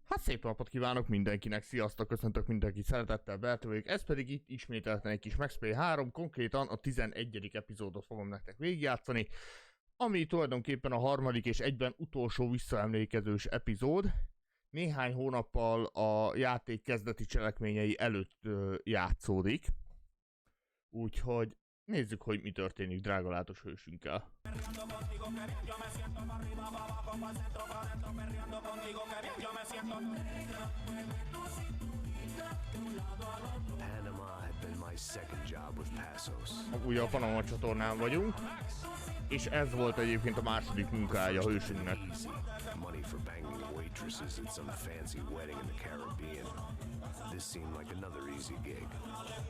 Hát szép napot kívánok mindenkinek, sziasztok, köszöntök mindenkit szeretettel, Berti vagyok, ez pedig itt ismételten egy kis Max Payne 3, konkrétan a 11. epizódot fogom nektek végigjátszani, ami tulajdonképpen a harmadik és egyben utolsó visszaemlékezős epizód, néhány hónappal a játék kezdeti cselekményei előtt játszódik, úgyhogy nézzük, hogy mi történik drága látos hősünkkel. Ugye a Panama csatornán vagyunk, és ez volt egyébként a második munkája a hősünknek. This seemed like another easy gig.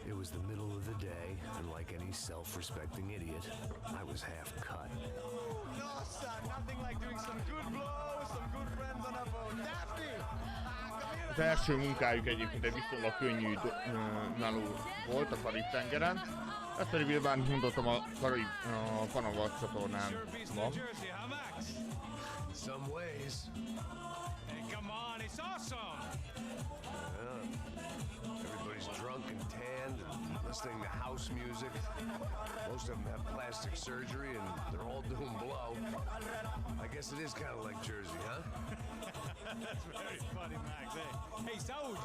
It was the middle of the day, and like any self-respecting idiot, I was half cut. No, son, nothing like doing some good blows, some good friends on a boat. Daphne! Az első munkájuk egyébként egy viszonylag könnyű meló volt a Karib-tengeren, ez pedig nyilván mondottam a Panama csatornán van. Some ways. Hey, come on, it's awesome! Everybody's drunk and tanned and listening to house music. Most of them have plastic surgery and they're all doing blow. I guess it is kind of like Jersey, huh? That's very funny, Max. Hey, Saúde!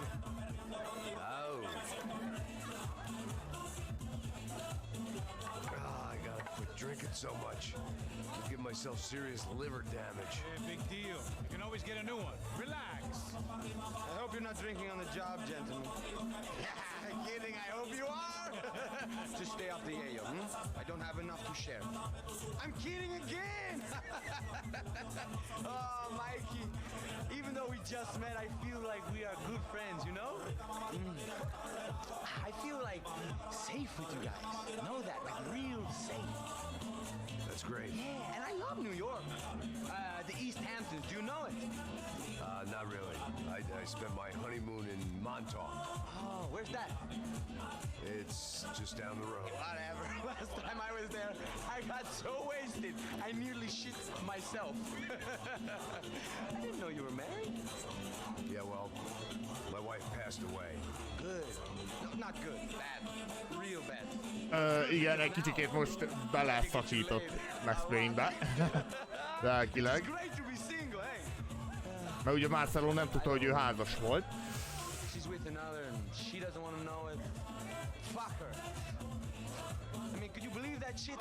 I gotta quit drinking so much. I give myself serious liver damage. Hey, big deal. You can always get a new one. Relax. I hope you're not drinking on the job, gentlemen. Kidding, I hope you are. Just stay off the yayo, I don't have enough to share. I'm kidding again. Oh, Mikey. Even though we just met, I feel like we are good friends, you know? I feel like safe with you guys. Know that, like real safe. That's great. Yeah, and I love New York. The East Hamptons, do you know it? Not really. I spent my honeymoon in Montauk. Oh, where's that? It's just down the road. Whatever. Last time I was there, I got so wasted, I nearly shit myself. I didn't know you were married. Yeah, well, my wife passed away. Good. No, not good. Bad. Real bad. Igen, egy kicsikét most beleszakított Max Payne-be. Lelkileg. Great to be single, hey. Mert ugye Marcelo nem tudta, hogy ő házas volt. She's with another and she doesn't want to know it. Fuck her. I mean, could you believe that shit?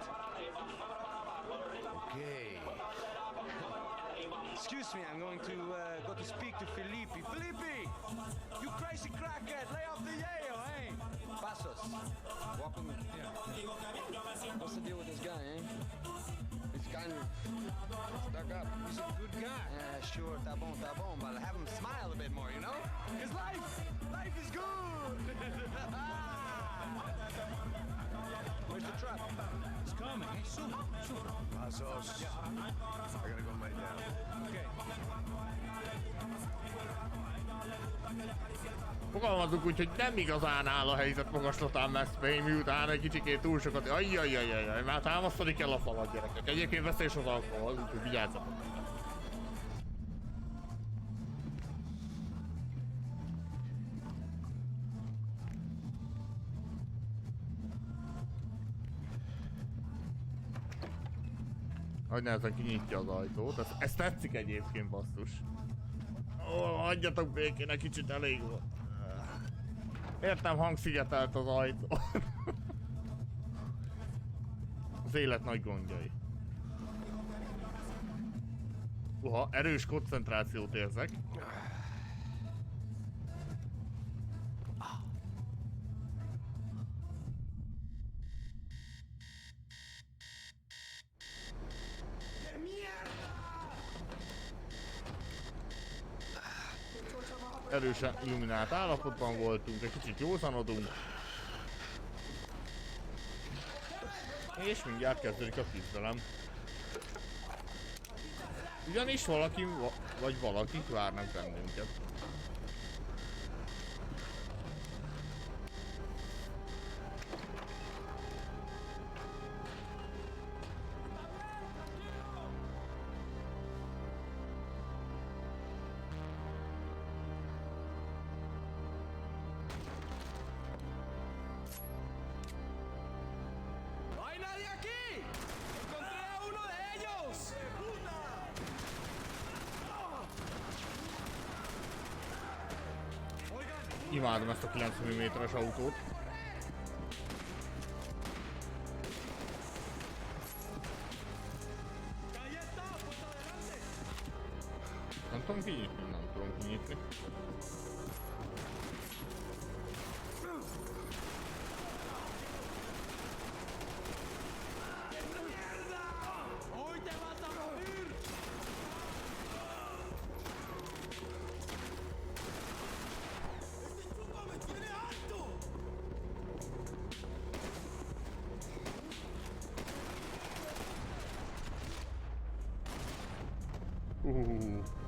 Okay. Excuse me, I'm going to go to speak to Felipe. Felipe! You crazy crackhead! Lay off the yayo, hey! Pasos. Walk with me. Yeah. What's the deal with this guy, eh? He's kind of stuck up. He's a good guy. Yeah, sure, tá bom, but have him smile a bit more, you know? Because life is good! Where's the truck? It's coming. Hey, soon. Pasos. I gotta go lay down. Okay. Fogalmazunk úgy, hogy nem igazán áll a helyzet magaslatán Max Payne, miután egy kicsikét túl sokat... Ajjajajajaj, már támasztani kell a falat, gyerekek. Egyébként veszélyes az alkohol, úgyhogy vigyázzatok. Hogy nehezen kinyitja az ajtót, ez tetszik egyébként, basszus. Ó, hagyjatok békén, egy kicsit elég volt. Értem, hangszigetelt az ajtó. Az élet nagy gondjai. Erős koncentrációt érzek. Erősen illuminált állapotban voltunk, egy kicsit józanodunk. És mindjárt kezdődik a küzdelem. Ugyanis valaki, vagy valakik várnak bennünket. Imádom ezt a 9 mm-es autót. Nem tudom kinyitni, nem tudom kinyitni.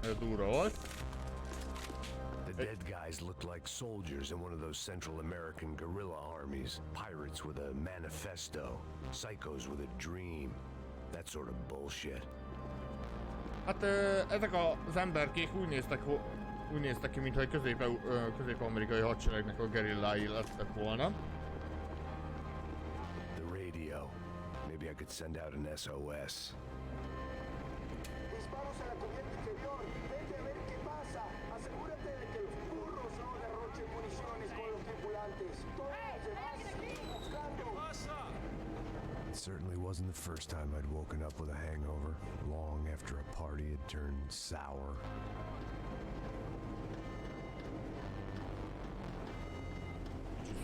Ez durva volt. The dead guys looked like soldiers in one of those Central American guerrilla armies. Pirates with a manifesto. Psychos with a dream. That sort of bullshit. Hát ezek az emberkék úgy néztek ki, mintha egy közép-amerikai hadseregnek a gerillái lettek volna. The radio. Maybe I could send out an SOS. Disparos a la cubierta inferior. Vete a ver qué pasa. Asegúrate de que los burros no derrochen municiones con los tripulantes. Todos los demás siguen buscando. It certainly wasn't the first time I'd woken up with a hangover, long after a party had turned sour.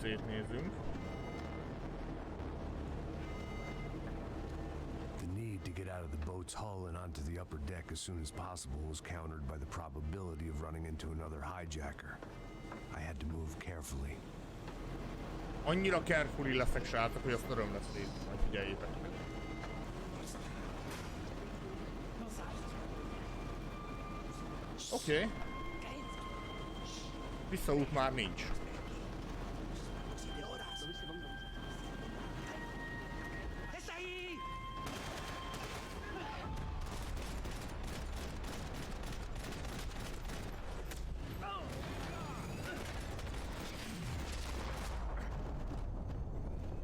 Szétnézünk. The need to get out of the boat's hull and onto the upper deck as soon as possible was countered by the probability of running into another hijacker. I had to move carefully. Annyira carefully leszek, srácok, hogy azt öröm lesz itt. Majd figyeljétek meg. Oké. Visszaút már nincs.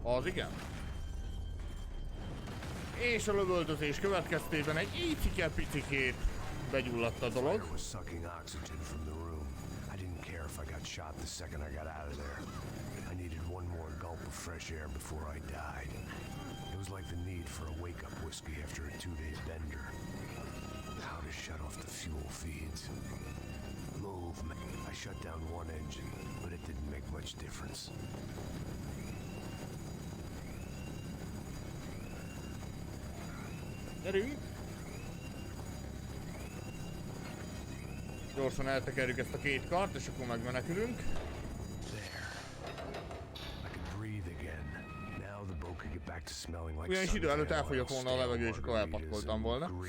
Az igen. És a lövöldözés következtében egy icike-picikét begyulladt a dolog. Fire was sucking oxygen from the room. I didn't care if I got shot the second I got out of there. I needed one more gulp of fresh air before I died. It was like the need for a wake-up whiskey after a 2-day bender. How to shut off the fuel feeds. Move, man. I shut down one engine, but it didn't make much difference. Gyerünk! Gyorsan eltekerjük ezt a két kart, és akkor megmenekülünk. There. I could breathe again. Now the boat could get back to smelling like Ugyanis idő előtt suntan elfogyott oil, volna a levegő, és akkor stale elpatkoltam margaritas volna.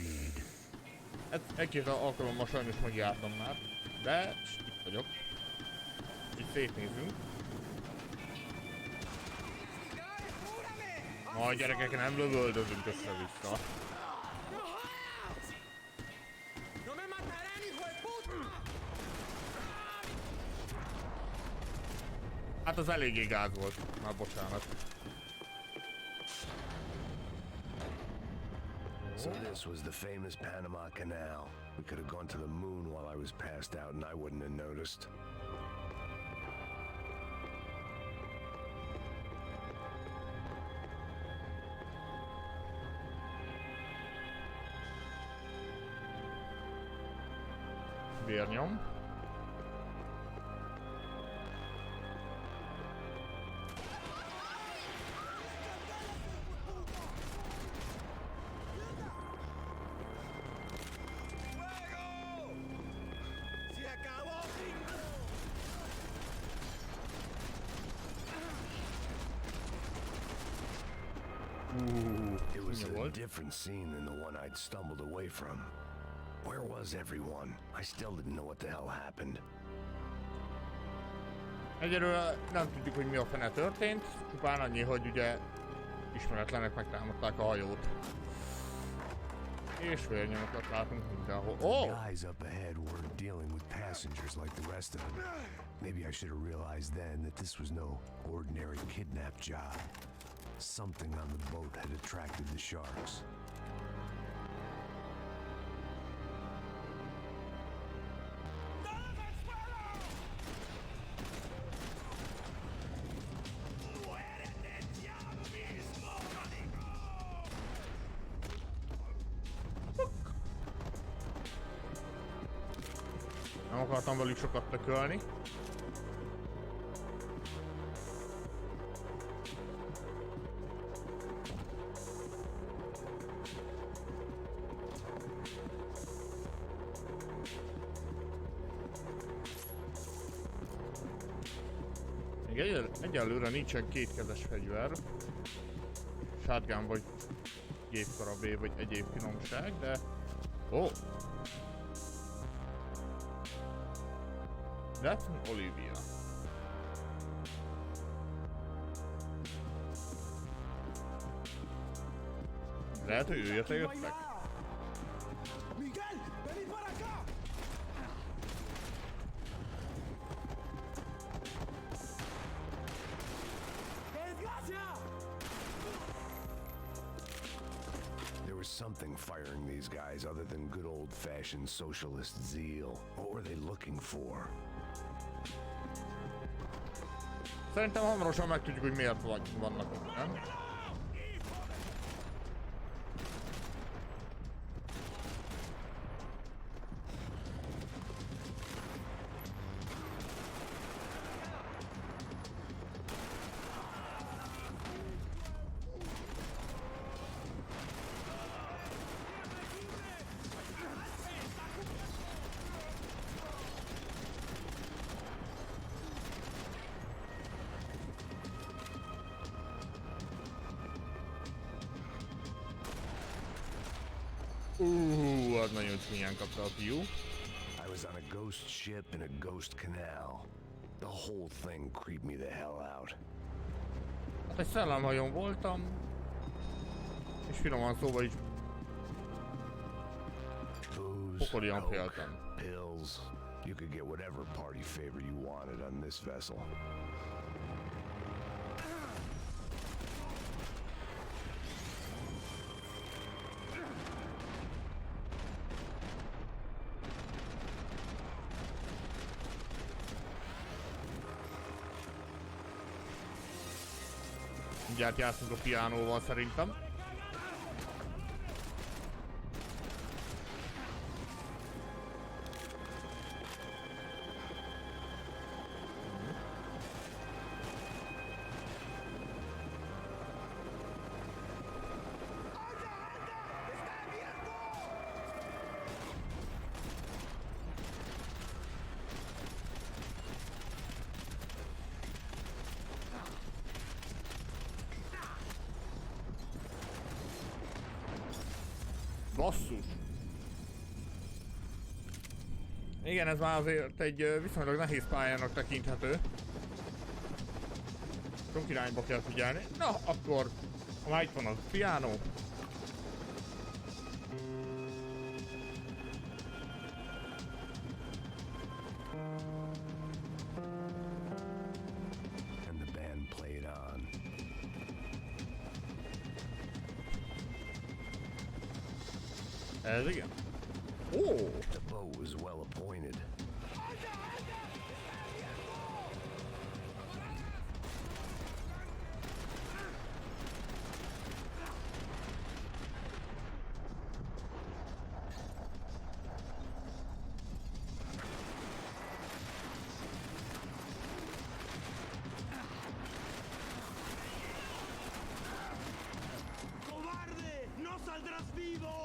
and greed. Egy-két alkalommal sajnos megjártam már, de itt vagyok. Itt szétnézünk. A gyerekek, nem lövöldözünk össze-vissza. Hát az eléggé gáz volt. Már bocsánat. So this was the famous Panama Canal. We could have gone to the moon while I was passed out and I wouldn't have noticed. Vérnyom. It was a different scene than the one I'd stumbled away from. Where was everyone? I still didn't know what the hell happened. Egyelőre nem tudjuk, hogy mi a fene történt, csupán annyi, hogy ugye ismeretlenek megtámadták a hajót. És vérnyomokat látunk mindenhol. Oh! The guys up ahead were dealing with passengers like the rest of them. Maybe I should have realized then that this was no ordinary kidnap job. Something on the boat had attracted the sharks. Nem akartam velük sokat tökölni. Még egyelőre nincsen kétkezes fegyver. Shotgun vagy gépkarabé vagy egyéb finomság, de... Ó! That's an Olivia. Lehet, hogy ő jöttek? Miguel, vení para acá. ¡Desgracia! There was something firing these guys other than good old-fashioned socialist zeal. What were they looking for? Szerintem hamarosan megtudjuk, hogy miért vannak ott, nem? Az nagyon csúnyán kapta a fiú. I was on a ghost ship in a ghost canal. The whole thing creeped me the hell out. Hát egy szellemhajón voltam, és finoman szóval is Booze, pokolian coke, féltem. pills. You could get whatever party favor you wanted on this vessel. Mindjárt játszunk a piánóval szerintem. Basszus! Igen, ez már azért egy viszonylag nehéz pályának tekinthető. Sok irányba kell figyelni. Na, akkor, ha már itt van a piánó. And the band played on. Ez igen. Ó! The boat was well appointed. ¡Cobarde! ¡No saldrás vivo!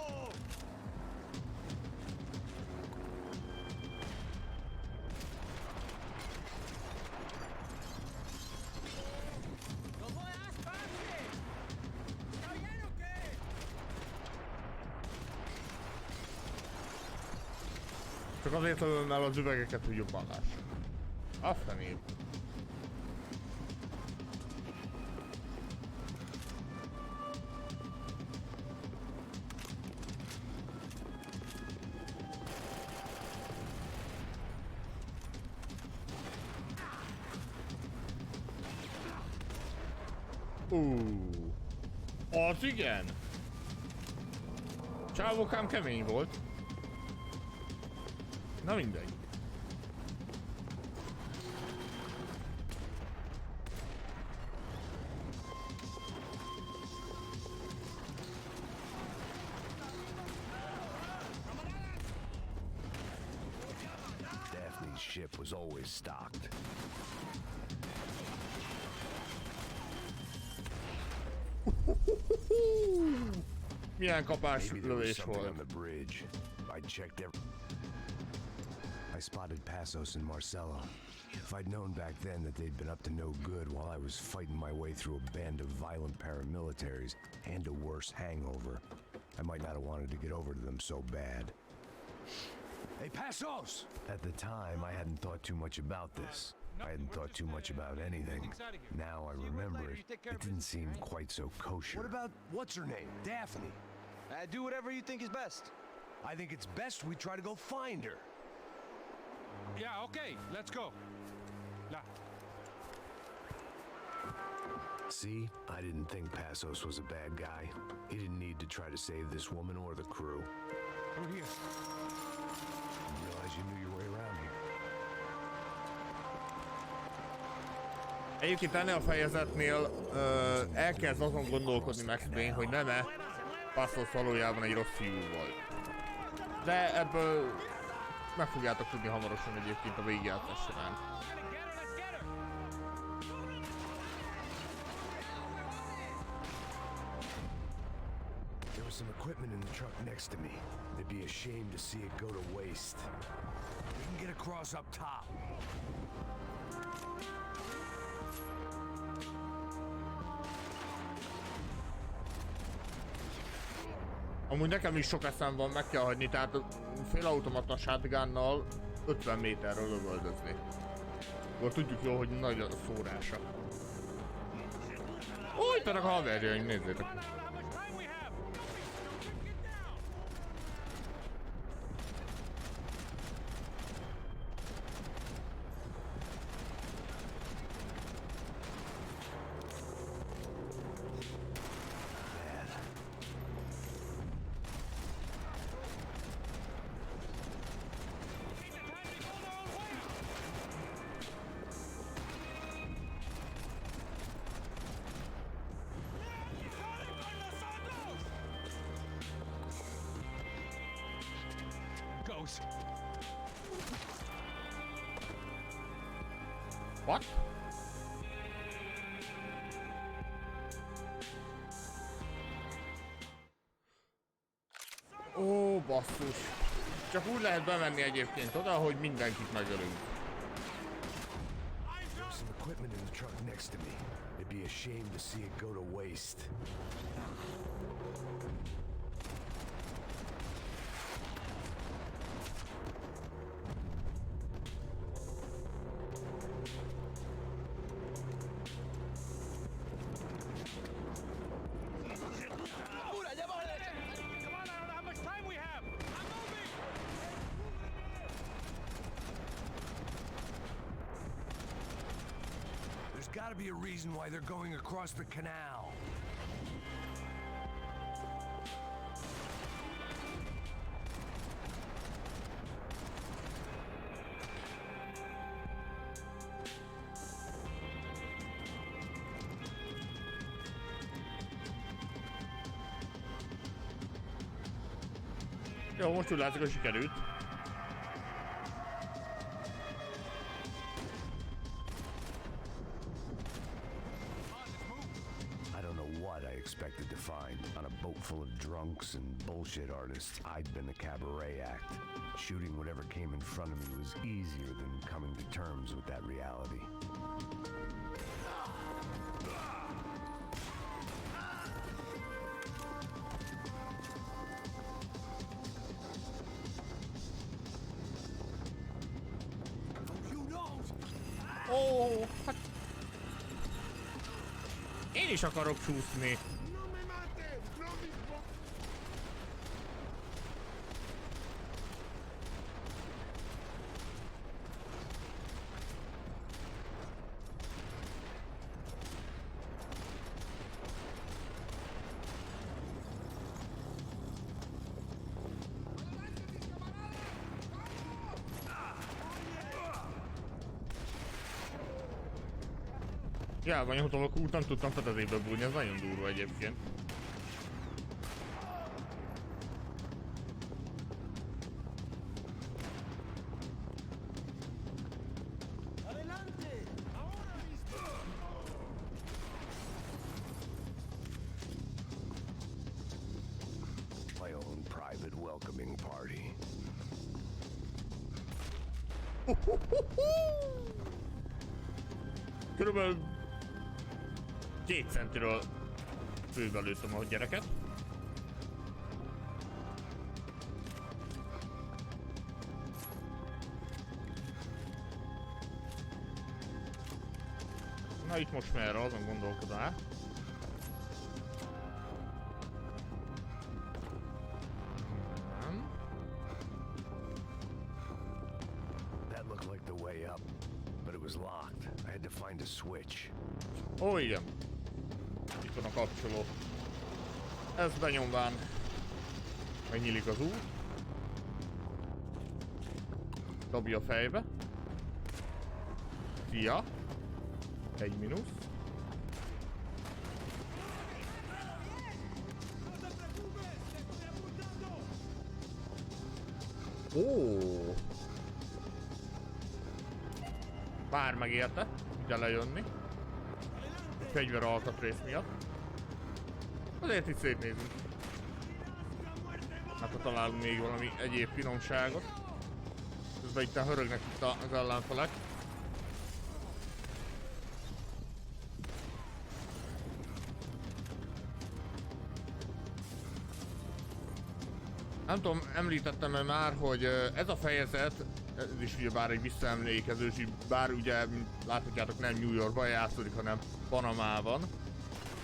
Csak azért lövöm el az üvegeket, hogy jobban lássam. Aztán én. Az igen! Csávokám kemény volt. Na mindegy. ship was always stocked. Milyen kapás Maybe there was lövés something on volt. the bridge. I checked every... I spotted Passos and Marcelo. If I'd known back then that they'd been up to no good while I was fighting my way through a band of violent paramilitaries and a worse hangover, I might not have wanted to get over to them so bad. Hey, Passos! At the time, I hadn't thought too much about this. I hadn't thought too much about anything. Now I remember it, it didn't seem quite so kosher. What about, what's her name? Daphne? Do whatever you think is best. I think it's best we try to go find her. Yeah, okay, let's go. La. See, I didn't think Passos was a bad guy. He didn't need to try to save this woman or the crew. Through here. Didn't realize you knew your way around here. Egyébként ennél a fejezetnél elkezd azon gondolkodni Max Payne, hogy nem-e Passos valójában egy rossz fiú volt. De ebből meg fogjátok tudni hamarosan egyébként a végigjátszás során. There was some equipment in the truck next to me. They'd be ashamed to see it go to waste. We can get across up top. Amúgy nekem is sok eszem van, meg kell hagyni, tehát félautomata shotgunnal 50 méterről lövöldözni. Akkor tudjuk jól, hogy nagy a szórása. Ó, itt vannak a haverjaink, nézzétek! Goes. What? Ó, basszus. Csak úgy lehet bemenni egyébként oda, hogy mindenkit megölünk. There was some equipment in the truck next to me. They'd be ashamed to see it go to waste. Pura, allá abajo a la derecha. Come on, I don't know how much time we have. I'm moving. There's gotta be a reason why they're going across the canal. Jó, most úgy látszik, hogy sikerült. I don't know what I expected to find. On a boat full of drunks and bullshit artists, I'd been the cabaret act. Shooting whatever came in front of me was easier than coming to terms with that reality. Ó, hát... Én is akarok csúszni. Hiába nyomtam a kút, nem tudtam fedezébe bújni, ez nagyon durva egyébként. Körülbelül 2 centiről főbe lőttem a gyereket. Na itt most merre, azon gondolkodál. That looked like the way up, but it was locked. I had to find a switch. Ó, igen. Itt van a kapcsoló. Ezt benyomván megnyílik az út. Dobja a fejbe. Szia. 1 mínusz. Ó. Bár megérte, ide lejönni. A fegyver alkatrész miatt. Azért itt szétnézünk. Hát ha találunk még valami egyéb finomságot. Közben itt hörögnek itt az ellenfelek. Nem tudom, említettem-e már, hogy ez a fejezet, ez is ugye bár egy visszaemlékezős, bár ugye, mint láthatjátok, nem New Yorkban játszódik, hanem Panamában.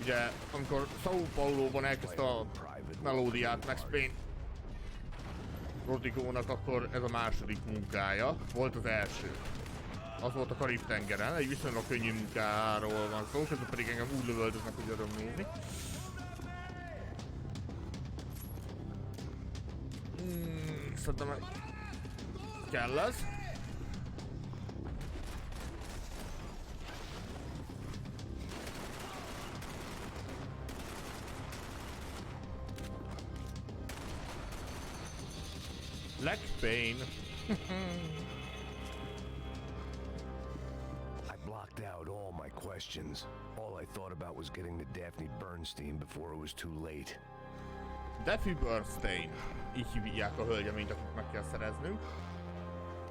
Ugye, amikor São Paulo-ban elkezdte a melódiát Max Payne Rodrigónak, akkor ez a második munkája. Volt az első. Az volt a Karib-tengeren, egy viszonylag könnyű munkáról van szó, közben pedig engem úgy lövöldöznek, hogy öröm nézni. Szerintem kell ez. Leg Payne. I blocked out all my questions. All I thought about was getting to Daphne Bernstein before it was too late. Daphne Bernstein. Így hívják a hölgyeményt, akit meg kell szereznünk.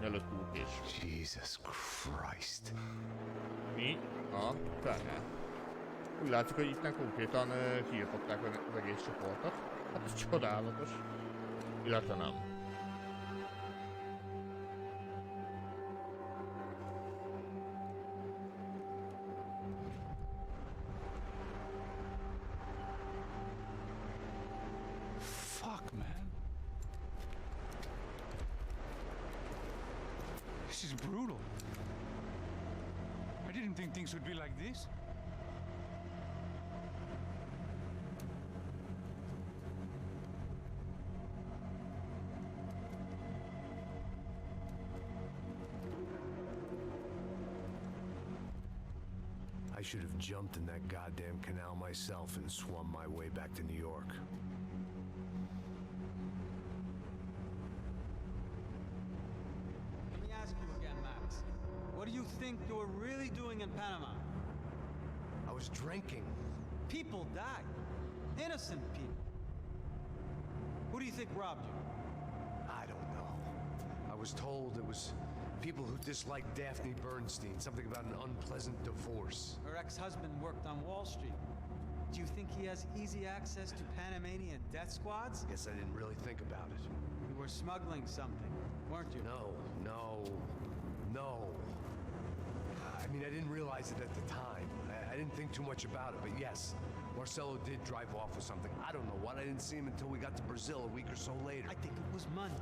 Mielőtt túl késő. Jesus Christ. Mi a fene? Úgy látszik, hogy itt konkrétan kiirtották az egész csoportot. Hát ez csodálatos. Illetve nem. Fuck, man. This is brutal. I didn't think things would be like this. I should have jumped in that goddamn canal myself and swum my way back to New York. Let me ask you again, Max. What do you think you were really doing in Panama? I was drinking. People died. Innocent people. Who do you think robbed you? I don't know. I was told it was people who disliked Daphne Bernstein, something about an unpleasant divorce. Her ex-husband worked on Wall Street. Do you think he has easy access to Panamanian death squads? Guess I didn't really think about it. You were smuggling something, weren't you? No. I mean, I didn't realize it at the time. I didn't think too much about it, but yes, Marcelo did drive off with something. I don't know what. I didn't see him until we got to Brazil a week or so later. I think it was money.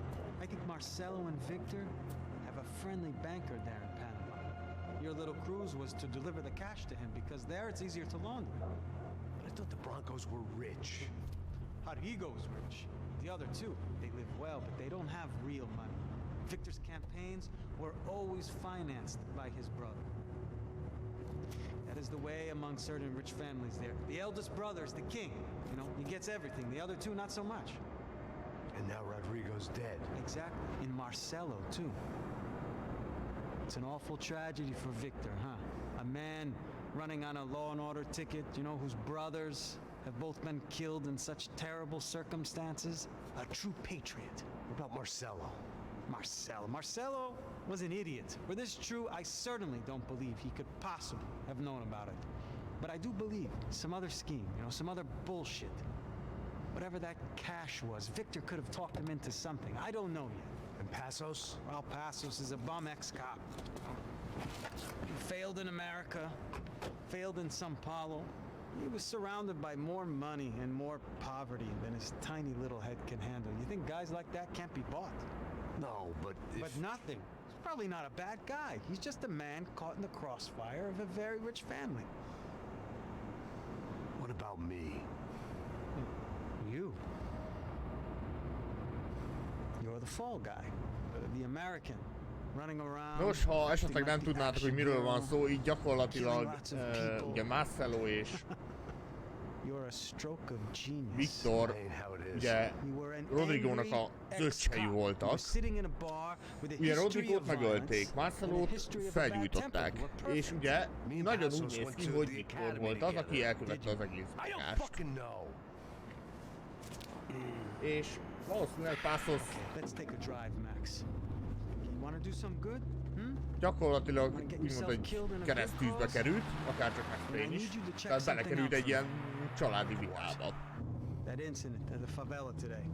I think Marcelo and Victor have a friendly banker there in Panama. Your little cruise was to deliver the cash to him because there it's easier to launder. But I thought the Broncos were rich. Rodrigo's rich. The other two, they live well, but they don't have real money. Victor's campaigns were always financed by his brother. That is the way among certain rich families there. The eldest brother is the king. You know, he gets everything. The other two, not so much. And now Rodrigo's dead. Exactly. And Marcelo, too. It's an awful tragedy for Victor, huh? A man running on a law and order ticket, you know, whose brothers have both been killed in such terrible circumstances. A true patriot. What about Marcelo? Marcelo. Marcelo was an idiot. Were this true, I certainly don't believe he could possibly have known about it. But I do believe some other scheme, you know, some other bullshit. Whatever that cash was, Victor could have talked him into something. I don't know yet. And Passos? Well, Passos is a bum ex-cop. He failed in America, failed in Sao Paulo. He was surrounded by more money and more poverty than his tiny little head can handle. You think guys like that can't be bought? No, but if... But nothing. He's probably not a bad guy. He's just a man caught in the crossfire of a very rich family. What about me? You. You're the fall guy. The American. Running around. Nos, ha esetleg nem tudnátok, hogy miről van szó, így gyakorlatilag ugye Marcelo és Viktor ugye Rodrigónak az öccsei voltak. Ugye Rodrigót megölték, Marcelót felgyújtották, és ugye nagyon úgy néz ki, hogy Viktor volt az, aki elkövette az egész bakást. És valószínűleg Passos gyakorlatilag úgymond, hogy keresztűzbe került, akárcsak meg Payne is, tehát belekerült egy ilyen családi vitába. That incident at the favela today.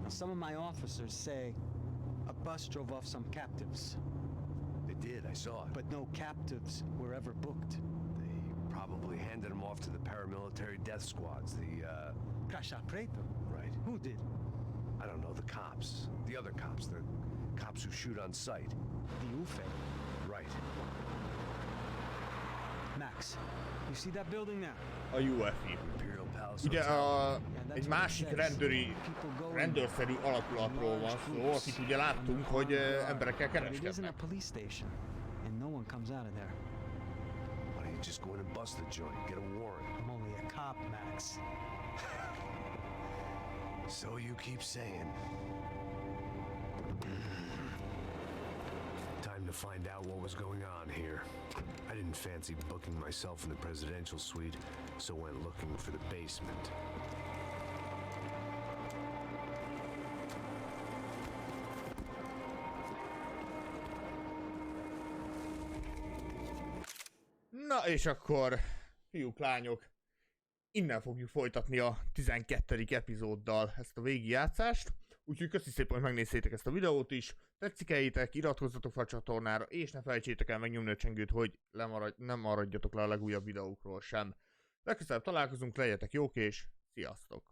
Now, some of my officers say a bus drove off some captives. They did, I saw it. But no captives were ever booked. They probably handed them off to the paramilitary death squads, the, Caixa Preto? Right. Who did? I don't know, the cops. The other cops, the cops who shoot on sight. The UFE. Right. Max, you see that building there? A UFI. Imperial Palace Ugye Hotel. egy másik rendőrszerű alakulatról van szó, akit ugye láttunk, hogy emberekkel kereskednek. Why don't you just go in and bust the joint, get a warrant? I'm only a cop, Max. So you keep saying. Time to find out what was going on here. I didn't fancy booking myself in the presidential suite, so went looking for the basement. Na és akkor, fiúk, lányok, innen fogjuk folytatni a 12. epizóddal ezt a végigjátszást. Úgyhogy köszi szépen, hogy megnéztétek ezt a videót is. Tetszik-e, iratkozzatok fel a csatornára, és ne felejtsétek el megnyomni a csengőt, hogy nem maradjatok le a legújabb videókról sem. Legközelebb találkozunk, legyetek jók, és sziasztok!